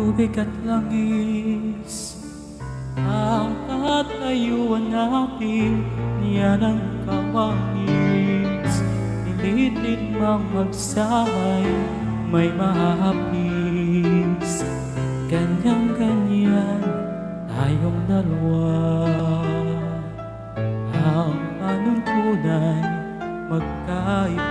Tubig at langis ang tatayuan natin, niyan ang kawangis. Pilitin mang magsabay, may mahapis. Ganyan-ganyan tayong dalawa, ang panuntunay magkaiba.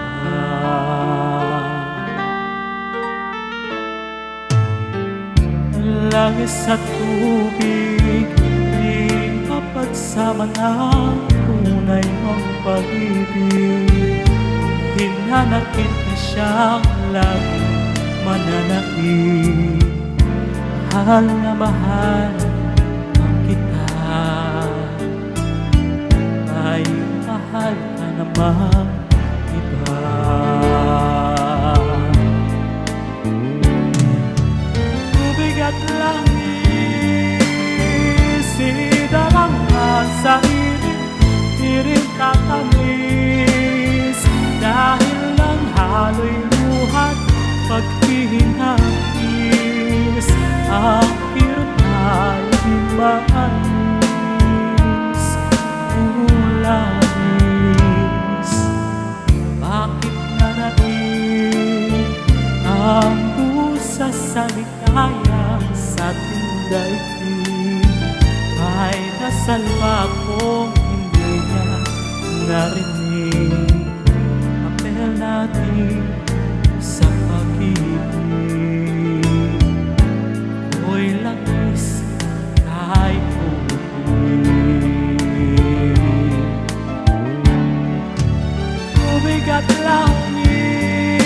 Langis at tubig, di mapagsama ng tunay mong pag-ibig. Hinanakit na siyang laging mananaig. Mahal na mahal ang kita, ay mahal ka namang iba. At langis, idarama sa init, di rin tatamis. Dahil lang halo'y luhat, paghihinapis. Ang kirot ay di maalis, ulabis. Bakit nanaig ang busa sa ligaya sa ating daigdig? May dasal pa akong hindi niya narinig. Apel natin sa pag-ibig, ako'y langis kahit tubig. Tubig at langis,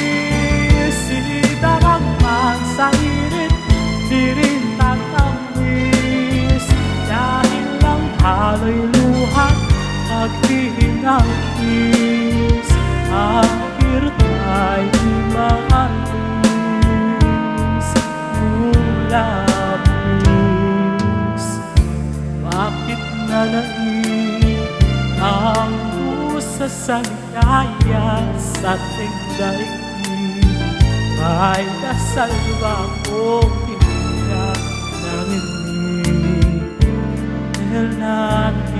idarama sa init, di rin tatamis. Dahil lang halo'y luhat, paghihinapis. Ang kirot ay di maalis, ulabis. Bakit nanaig ang busa sa ligaya sa ating daigdig? May dasal ba akong hindi na narinig? Dahil natin